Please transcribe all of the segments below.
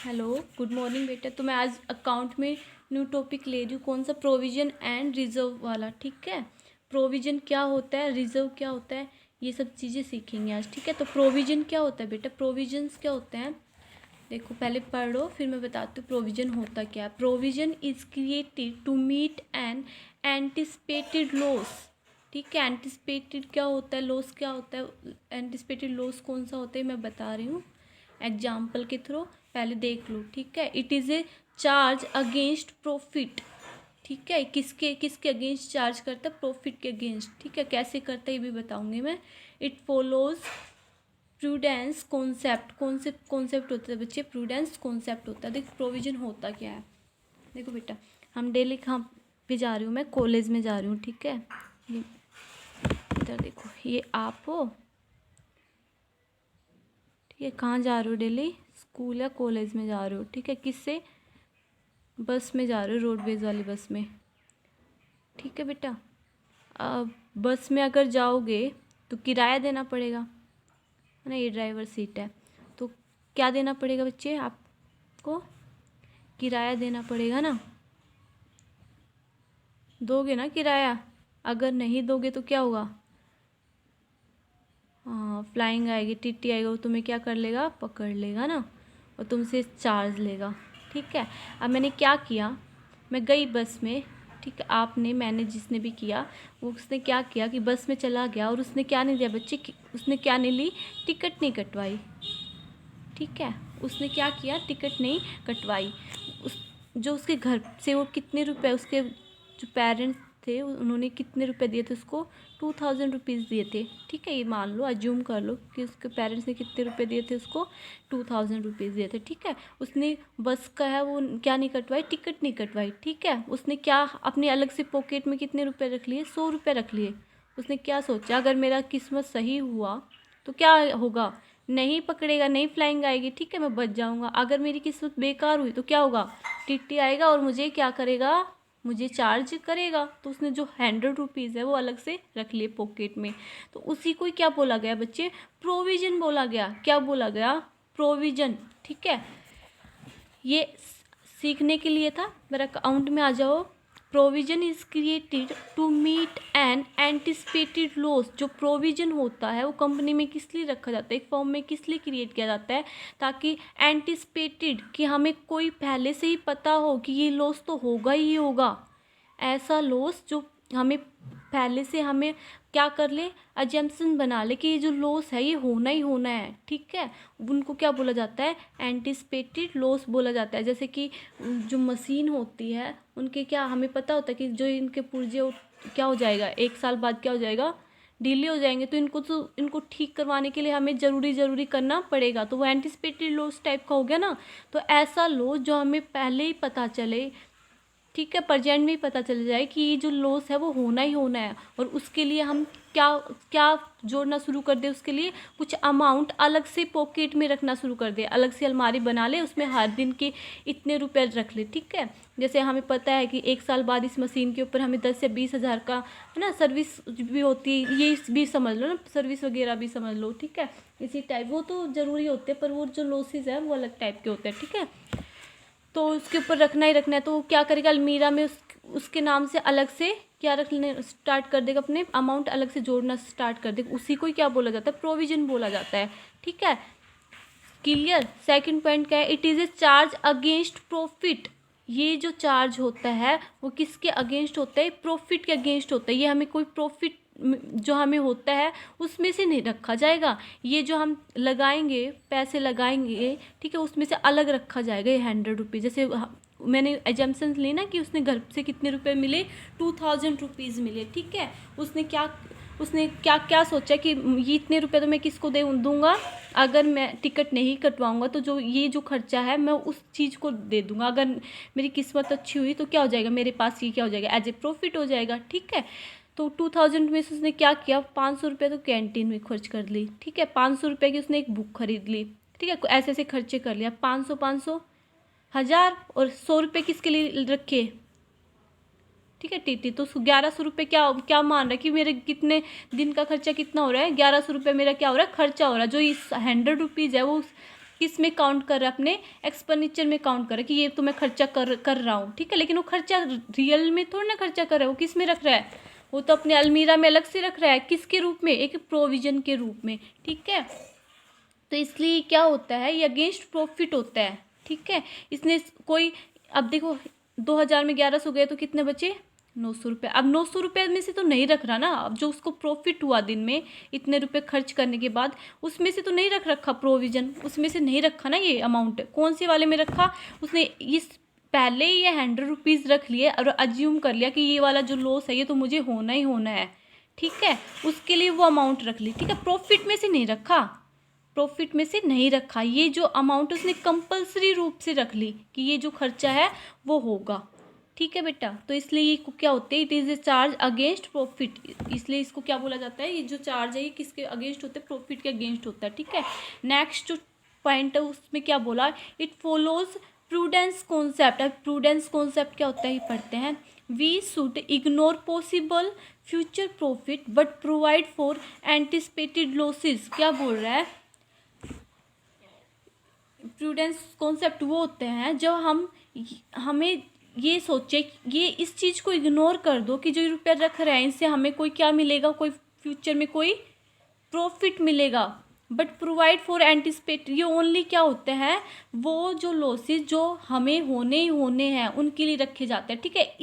Hello, good morning बेटा। तो मैं आज अकाउंट में न्यू टॉपिक ले रही हूँ। कौन सा? प्रोविजन एंड रिजर्व वाला। ठीक है, प्रोविजन क्या होता है, रिजर्व क्या होता है, ये सब चीज़ें सीखेंगे आज। ठीक है, तो प्रोविजन क्या होता है बेटा, प्रोविजंस क्या होते हैं, देखो पहले पढ़ो फिर मैं बताती हूँ प्रोविजन होता क्या है। Provision is created to meet an anticipated loss. ठीक है, एंटिसिपेटेड क्या होता है, लॉस क्या होता है, एंटिसिपेटेड लॉस कौन सा होता है मैं बता रही हूँ एग्जाम्पल के थ्रू। पहले देख लो। ठीक है, it is a charge against profit. ठीक है, किसके किसके अगेंस्ट चार्ज करता है, प्रॉफिट के अगेंस्ट। ठीक है, कैसे करता है ये भी बताऊंगी मैं। It follows prudence concept. कौन से कॉन्सेप्ट होता है बच्चे, प्रूडेंस कॉन्सेप्ट होता है। देखो प्रोविजन होता क्या है, देखो बेटा हम डेली कहाँ पे जा रही हूँ, मैं कॉलेज में जा रही हूँ। ठीक है, ये इधर देखो, ये आप हो। ठीक है, कहाँ जा रहे हो डेली, स्कूल या कॉलेज में जा रहे हो। ठीक है, किससे, बस में जा रहे हो, रोडवेज वाली बस में। ठीक है बेटा, अब बस में अगर जाओगे तो किराया देना पड़ेगा, है ना। ये ड्राइवर सीट है तो क्या देना पड़ेगा बच्चे आपको, किराया देना पड़ेगा ना। दोगे ना किराया, अगर नहीं दोगे तो क्या होगा, हाँ फ्लाइंग आएगी, टीटी आएगा, वो तुम्हें क्या कर लेगा, पकड़ लेगा ना, और तुमसे चार्ज लेगा। ठीक है, अब मैंने क्या किया, मैं गई बस में। ठीक है, आपने मैंने जिसने भी किया वो उसने क्या किया कि बस में चला गया और उसने क्या नहीं दिया बच्चे, उसने क्या नहीं ली, टिकट नहीं कटवाई। ठीक है, उसने क्या किया, टिकट नहीं कटवाई। उस जो उसके घर से वो कितने रुपए, उसके जो पेरेंट्स थे उन्होंने कितने रुपए दिए थे उसको, 2000 रुपीज़ दिए थे। ठीक है, ये मान लो, अज्यूम कर लो कि उसके पेरेंट्स ने कितने रुपए दिए थे उसको, 2000 रुपीज़ दिए थे। ठीक है, उसने बस का है वो क्या नहीं कटवाई, टिकट नहीं कटवाई। ठीक है, उसने क्या अपने अलग से पॉकेट में कितने रुपए रख लिए, 100 रुपये रख लिए। उसने क्या सोचा, अगर मेरा किस्मत सही हुआ तो क्या होगा, नहीं पकड़ेगा, नहीं फ्लाइंग आएगी। ठीक है, मैं बच जाऊंगा। अगर मेरी किस्मत बेकार हुई तो क्या होगा, टीटी आएगा और मुझे क्या करेगा, मुझे चार्ज करेगा। तो उसने जो 100 रुपीज़ है वो अलग से रख लिए पॉकेट में। तो उसी को ही क्या बोला गया बच्चे, प्रोविजन बोला गया। क्या बोला गया, प्रोविजन। ठीक है, ये सीखने के लिए था। मेरा अकाउंट में आ जाओ। Provision is created to meet an anticipated loss. जो प्रोविजन होता है वो कंपनी में किस लिए रखा जाता है, एक फॉर्म में किस लिए क्रिएट किया जाता है, ताकि एंटिसिपेटेड, कि हमें कोई पहले से ही पता हो कि ये लॉस तो होगा ही होगा। ऐसा लॉस जो हमें पहले से हमें क्या कर ले, अजम्पशन बना ले कि ये जो लॉस है ये होना ही होना है। ठीक है, उनको क्या बोला जाता है, एंटिसिपेटेड लॉस बोला जाता है। जैसे कि जो मशीन होती है उनके क्या हमें पता होता है कि जो इनके पुर्जे क्या हो जाएगा, 1 साल बाद क्या हो जाएगा, डिले हो जाएंगे। तो इनको ठीक करवाने के लिए हमें ज़रूरी करना पड़ेगा। तो वो एंटिसिपेटेड लॉस टाइप का हो गया ना। तो ऐसा लॉस जो हमें पहले ही पता चले, ठीक है, प्रेजेंट में ही पता चल जाए कि ये जो लॉस है वो होना ही होना है, और उसके लिए हम क्या क्या जोड़ना शुरू कर दे, उसके लिए कुछ अमाउंट अलग से पॉकेट में रखना शुरू कर दे, अलग से अलमारी बना ले, उसमें हर दिन के इतने रुपए रख ले। ठीक है, जैसे हमें पता है कि 1 साल बाद इस मशीन के ऊपर हमें 10 से 20 हज़ार का, है ना, सर्विस भी होती है, ये भी समझ लो ना, सर्विस वगैरह भी समझ लो। ठीक है, इसी टाइप वो तो ज़रूरी होते हैं, पर वो जो लॉसेस है वो अलग टाइप के होते हैं। ठीक है, तो उसके ऊपर रखना ही रखना है। तो वो क्या करेगा, अलमीरा में उसके नाम से अलग से क्या रखने स्टार्ट कर देगा, अपने अमाउंट अलग से जोड़ना स्टार्ट कर देगा। उसी को ही क्या बोला जाता है, प्रोविजन बोला जाता है। ठीक है, क्लियर। सेकंड पॉइंट क्या है, it is a charge against profit. ये जो चार्ज होता है वो किसके अगेंस्ट होता है, प्रॉफिट के अगेंस्ट होता है। ये हमें कोई प्रॉफिट जो हमें होता है उसमें से नहीं रखा जाएगा। ये जो हम लगाएंगे, पैसे लगाएंगे, ठीक है, उसमें से अलग रखा जाएगा। ये 100 रुपीज़, जैसे मैंने एजम्पशन ली ना कि उसने घर से कितने रुपए मिले, 2000 रुपीज़ मिले। ठीक है, उसने क्या क्या सोचा कि ये इतने रुपए तो मैं किसको दे दूंगा, अगर मैं टिकट नहीं कटवाऊंगा तो जो खर्चा है मैं उस चीज़ को दे दूंगा। अगर मेरी किस्मत अच्छी हुई तो क्या हो जाएगा, मेरे पास ये क्या हो जाएगा, एज ए प्रॉफिट हो जाएगा। ठीक है, तो 2000 में से उसने क्या किया, 500 रुपये तो कैंटीन में खर्च कर ली। ठीक है, 500 रुपये की उसने एक बुक खरीद ली। ठीक है, ऐसे ऐसे खर्चे कर लिया, 500 1000, और 100 रुपये किसके लिए रखे, ठीक है, टीटी। तो 1100 रुपये क्या क्या मान रहा है कि मेरे कितने दिन का खर्चा कितना हो रहा है, 1100 रुपये मेरा क्या हो रहा है, खर्चा हो रहा है। जो इस 100 रुपीज़ है वो किस में काउंट कर रहा है, अपने एक्सपेंडिचर में काउंट कर रहा है कि ये तो मैं खर्चा कर रहा हूँ, ठीक है। लेकिन वो खर्चा रियल में थोड़ा ना खर्चा कर रहा है, वो किस में रख रहा है, वो तो अपने अलमीरा में अलग से रख रहा है, किसके रूप में, एक प्रोविजन के रूप में, ठीक है। तो इसलिए क्या होता है, ये अगेंस्ट प्रॉफिट होता है, ठीक है। इसने कोई, अब देखो 2000 में 1100 गए तो कितने बचे, 900 रुपये। अब 900 रुपये में से तो नहीं रख रहा ना, अब जो उसको प्रॉफिट हुआ दिन में इतने रुपए खर्च करने के बाद, उसमें से तो नहीं रखा प्रोविजन, उसमें से नहीं रखा ना ये अमाउंट। कौन से वाले में रखा उसने, इस पहले ही ये 100 रुपीज़ रख लिए और अज्यूम कर लिया कि ये वाला जो लॉस है ये तो मुझे होना ही होना है, ठीक है। उसके लिए वो अमाउंट रख ली, ठीक है। प्रॉफिट में से नहीं रखा, प्रॉफिट में से नहीं रखा, ये जो अमाउंट उसने कंपलसरी रूप से रख ली कि ये जो खर्चा है वो होगा, ठीक है बेटा। तो इसलिए ये क्या होते हैं, it is a charge against profit, इसलिए इसको क्या बोला जाता है, ये जो चार्ज है ये किसके अगेंस्ट होता है, प्रॉफिट के अगेंस्ट होता है, ठीक है। नेक्स्ट जो पॉइंट है उसमें क्या बोला, इट फॉलोज प्रूडेंस कॉन्सेप्ट। अब प्रूडेंस कॉन्सेप्ट क्या होता है ये पढ़ते हैं। We should ignore possible future profit but provide for anticipated losses. क्या बोल रहा है, प्रूडेंस कॉन्सेप्ट वो होते हैं जब हमें ये सोचे, ये इस चीज़ को इग्नोर कर दो कि जो रुपया रख रहे हैं इनसे हमें कोई क्या मिलेगा, कोई फ्यूचर में कोई प्रॉफिट मिलेगा, बट प्रोवाइड फॉर एंटिसिपेट, ये ओनली क्या होते हैं, वो जो लॉसेस जो हमें होने ही होने हैं उनके लिए रखे जाते हैं, ठीक है।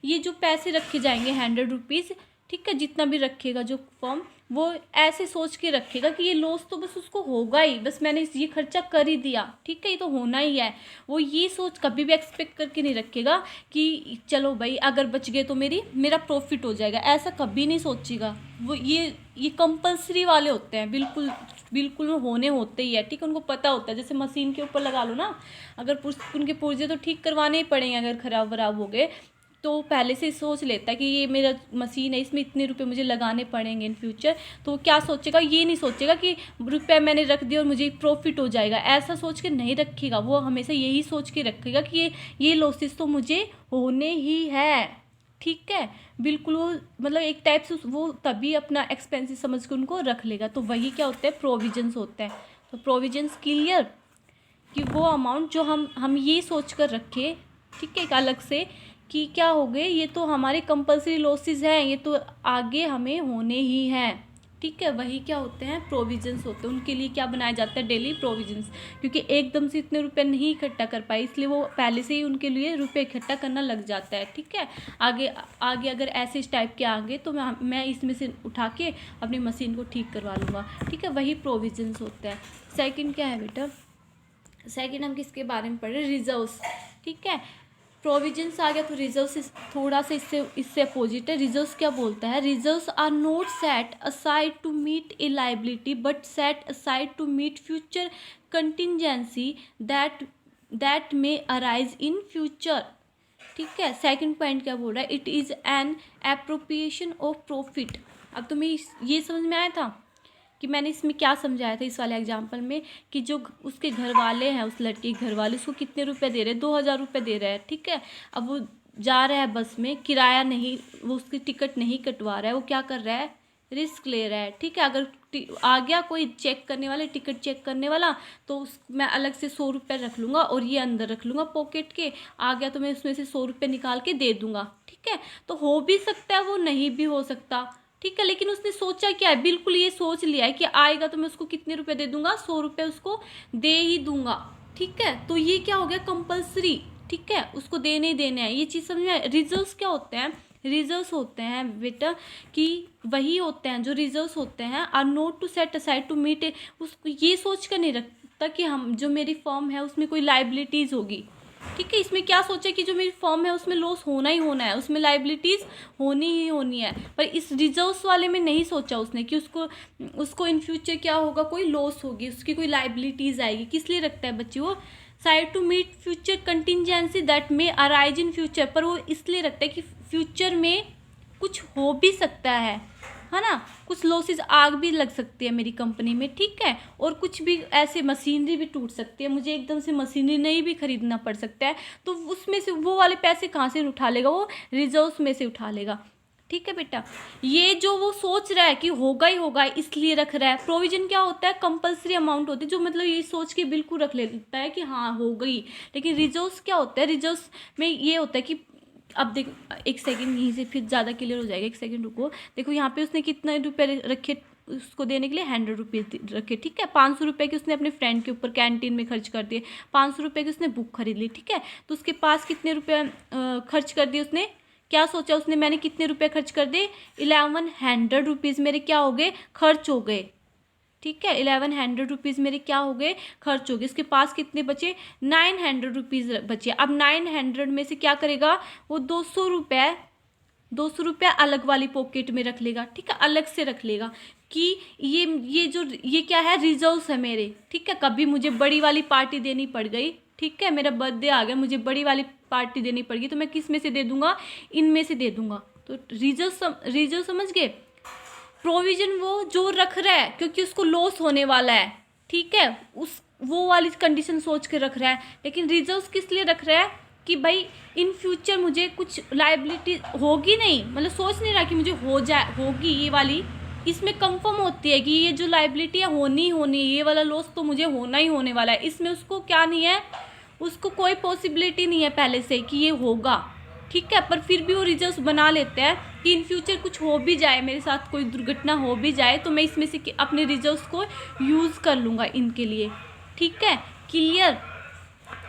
ये जो पैसे रखे जाएंगे 100 रुपीज़, ठीक है, जितना भी रखेगा जो फॉर्म, वो ऐसे सोच के रखेगा कि ये लॉस तो बस उसको होगा ही, बस मैंने ये खर्चा कर ही दिया, ठीक है, ये तो होना ही है। वो ये सोच कभी भी एक्सपेक्ट करके नहीं रखेगा कि चलो भाई अगर बच गए तो मेरा प्रॉफिट हो जाएगा, ऐसा कभी नहीं सोचेगा वो। ये कंपलसरी वाले होते हैं, बिल्कुल बिल्कुल होने होते ही है, ठीक है। उनको पता होता है, जैसे मशीन के ऊपर लगा लो ना, अगर उनके पुर्जे तो ठीक करवाने ही पड़ेंगे, अगर ख़राब वराब हो गए तो पहले से सोच लेता है कि ये मेरा मशीन है, इसमें इतने रुपए मुझे लगाने पड़ेंगे इन फ्यूचर, तो क्या सोचेगा, ये नहीं सोचेगा कि रुपये मैंने रख दिया और मुझे प्रॉफिट हो जाएगा, ऐसा सोच के नहीं रखेगा। वो हमेशा यही सोच के रखेगा कि ये लॉसेस तो मुझे होने ही है, ठीक है। बिल्कुल वो मतलब एक टाइप से वो तभी अपना एक्सपेंसिस समझ के उनको रख लेगा। तो वही क्या होता है, प्रोविजंस होते हैं। तो प्रोविजंस क्लियर कि वो अमाउंट जो हम ये सोच कर रखे, ठीक है, एक अलग से कि क्या हो गए, ये तो हमारे कंपलसरी लॉसेस हैं, ये तो आगे हमें होने ही हैं, ठीक है। वही क्या होते हैं, प्रोविजंस होते हैं। उनके लिए क्या बनाया जाता है, डेली प्रोविजंस, क्योंकि एकदम से इतने रुपए नहीं इकट्ठा कर पाए, इसलिए वो पहले से ही उनके लिए रुपए इकट्ठा करना लग जाता है, ठीक है। आगे आगे अगर ऐसे इस टाइप के आगे तो मैं इसमें से उठा के अपनी मशीन को ठीक करवा लूँगा, ठीक है। वही प्रोविजंस होता है। सेकेंड क्या है बेटा, सेकेंड हम किसके बारे में पढ़ रहे हैं, रिजर्व्स, ठीक है। प्रोविजंस आ गया तो रिजर्व्स थोड़ा सा इससे अपोजिट है। रिजर्व्स क्या बोलता है, reserves are not set aside to meet a liability but set aside to meet future contingency that may arise in future, ठीक है। सेकंड पॉइंट क्या बोल रहा है, it is an appropriation of profit. अब तुम्हें ये समझ में आया था कि मैंने इसमें क्या समझाया था इस वाले एग्जाम्पल में, कि जो उसके घर वाले हैं, उस लड़के के घर वाले उसको कितने रुपए दे रहे हैं, 2000 रुपये दे रहे हैं, ठीक है। अब वो जा रहा है बस में, किराया नहीं, वो उसकी टिकट नहीं कटवा रहा है, वो क्या कर रहा है, रिस्क ले रहा है, ठीक है। अगर आ गया कोई चेक करने वाला, टिकट चेक करने वाला, तो मैं अलग से 100 रुपये रख लूँगा और ये अंदर रख लूँगा पॉकेट के, आ गया तो मैं उसमें से 100 रुपये निकाल के दे दूँगा, ठीक है। तो हो भी सकता है, वो नहीं भी हो सकता, ठीक है। लेकिन उसने सोचा क्या है, बिल्कुल ये सोच लिया है कि आएगा तो मैं उसको कितने रुपए दे दूंगा, 100 रुपये उसको दे ही दूंगा, ठीक है। तो ये क्या हो गया, कंपलसरी, ठीक है, उसको देने ही देने हैं। ये चीज़ समझ में आए। रिजर्व्स क्या होते हैं, रिजर्व्स होते हैं बेटा कि वही होते हैं जो रिजर्व्स होते हैं, are not to set aside to meet, उसको ये सोच कर नहीं रखता कि हम जो मेरी फर्म है उसमें कोई लाइबिलिटीज़ होगी, ठीक है। इसमें क्या सोचा कि जो मेरी फॉर्म है उसमें लॉस होना ही होना है, उसमें लाइबिलिटीज़ होनी ही होनी है। पर इस रिजर्व्स वाले में नहीं सोचा उसने कि उसको इन फ्यूचर क्या होगा, कोई लॉस होगी, उसकी कोई लाइबिलिटीज़ आएगी। किस लिए रखता है बच्चे वो, side to meet future contingency that may arise in future, पर वो इसलिए रखता है कि फ्यूचर में कुछ हो भी सकता है ना, कुछ लॉसेस आग भी लग सकती है मेरी कंपनी में, ठीक है। और कुछ भी ऐसे मशीनरी भी टूट सकती है, मुझे एकदम से मशीनरी नहीं भी खरीदना पड़ सकता है, तो उसमें से वो वाले पैसे कहाँ से उठा लेगा, वो रिजर्व्स में से उठा लेगा, ठीक है बेटा, ये जो वो सोच रहा है कि होगा ही होगा इसलिए रख रहा है। प्रोविजन क्या होता है, कंपल्सरी अमाउंट होती है, जो मतलब ये सोच के बिल्कुल रख लेता है कि हाँ हो गई। लेकिन रिजर्व्स क्या होता है, रिजर्व्स में ये होता है कि अब देख, एक सेकंड, यहीं से फिर ज़्यादा क्लियर हो जाएगा, एक सेकंड रुको। देखो यहाँ पे उसने कितने रुपए रखे उसको देने के लिए, 100 रुपीज़ रखे, ठीक है। 500 रुपये के उसने अपने फ्रेंड के ऊपर कैंटीन में खर्च कर दिए, 500 रुपये की उसने बुक खरीद ली, ठीक है। तो उसके पास कितने रुपये खर्च कर दिए उसने, क्या सोचा उसने, मैंने कितने रुपए खर्च कर दिए, 1100 रुपीज़ मेरे क्या हो गए, खर्च हो गए, ठीक है। 1100 रुपीज़ मेरे क्या हो गए, खर्च हो गए। इसके पास कितने बचे, 900 रुपीज़ बचे। अब 900 में से क्या करेगा वो, 200 रुपये अलग वाली पॉकेट में रख लेगा, ठीक है, अलग से रख लेगा कि ये क्या है, रिजर्व्स है मेरे, ठीक है। कभी मुझे बड़ी वाली पार्टी देनी पड़ गई, ठीक है, मेरा बर्थडे आ गया, मुझे बड़ी वाली पार्टी देनी पड़ेगी, तो मैं किस में से दे दूंगा, इनमें से दे दूंगा। तो रिजर्व समझ गए। प्रोविजन वो जो रख रहा है क्योंकि उसको लॉस होने वाला है, ठीक है, वो वाली कंडीशन सोच के रख रहा है। लेकिन रिजर्व्स किस लिए रख रहा है कि भाई इन फ्यूचर मुझे कुछ लायबिलिटी होगी नहीं, मतलब सोच नहीं रहा कि मुझे होगी ये वाली, इसमें कंफर्म होती है कि ये जो लायबिलिटी है होनी ही होनी है, ये वाला लॉस तो मुझे होना ही होने वाला है। इसमें उसको क्या नहीं है, उसको कोई पॉसिबिलिटी नहीं है पहले से कि ये होगा, ठीक है। पर फिर भी वो रिजर्व्स बना लेते हैं कि इन फ्यूचर कुछ हो भी जाए, मेरे साथ कोई दुर्घटना हो भी जाए, तो मैं इसमें से अपने रिजर्व्स को यूज़ कर लूँगा इनके लिए, ठीक है, क्लियर।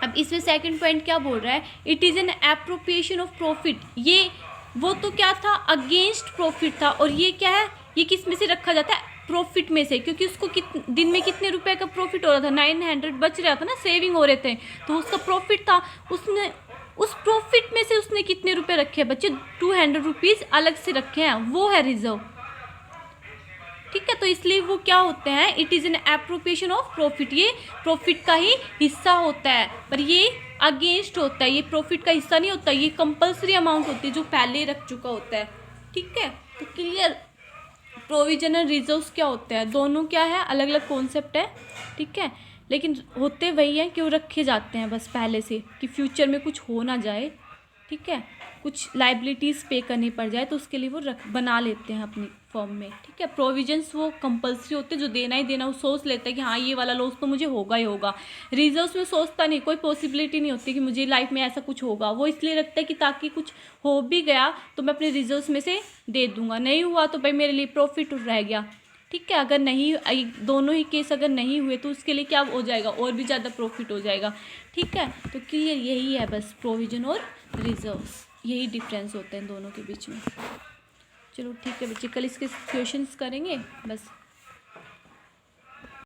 अब इसमें सेकंड पॉइंट क्या बोल रहा है, it is an appropriation of profit. ये वो तो क्या था, अगेंस्ट प्रॉफिट था, और ये क्या है, ये किस में से रखा जाता है, प्रॉफिट में से, क्योंकि उसको दिन में कितने रुपए का प्रॉफिट हो रहा था, 900 बच रहा था ना, सेविंग हो रहे थे, तो उसका प्रॉफिट था। उसने उस प्रॉफिट में से उसने कितने रुपए रखे हैं बच्चे, 200 रुपीज़ अलग से रखे हैं, वो है रिजर्व, ठीक है। तो इसलिए वो क्या होते हैं, it is an appropriation of profit, ये प्रॉफिट का ही हिस्सा होता है, पर ये अगेंस्ट होता है, ये प्रॉफिट का हिस्सा नहीं होता, ये कंपल्सरी अमाउंट होती है जो पहले ही रख चुका होता है, ठीक है। तो क्लियर, प्रोविजन और रिजर्व्स क्या होते हैं, दोनों क्या है, अलग अलग कॉन्सेप्ट है, ठीक है। लेकिन होते वही हैं कि वो रखे जाते हैं बस पहले से, कि फ्यूचर में कुछ हो ना जाए, ठीक है, कुछ लाइबिलिटीज़ पे करनी पड़ जाए, तो उसके लिए वो बना लेते हैं अपनी फॉर्म में, ठीक है। प्रोविजंस वो कंपल्सरी होते हैं, जो देना ही देना, वो सोच लेता है कि हाँ ये वाला लॉस तो मुझे होगा ही होगा। रिजर्व्स में सोचता नहीं, कोई पॉसिबिलिटी नहीं होती कि मुझे लाइफ में ऐसा कुछ होगा, वो इसलिए रखता है कि ताकि कुछ हो भी गया तो मैं अपने रिजर्व्स में से दे दूंगा, नहीं हुआ तो भाई मेरे लिए प्रॉफिट रह गया, ठीक है। अगर नहीं, दोनों ही केस अगर नहीं हुए तो उसके लिए क्या हो जाएगा, और भी ज़्यादा प्रॉफिट हो जाएगा, ठीक है। तो क्लियर, यही है बस, प्रोविजन और रिजर्व्स, यही डिफरेंस होते हैं दोनों के बीच में। चलो ठीक है बच्चे, कल इसके क्वेश्चंस करेंगे बस।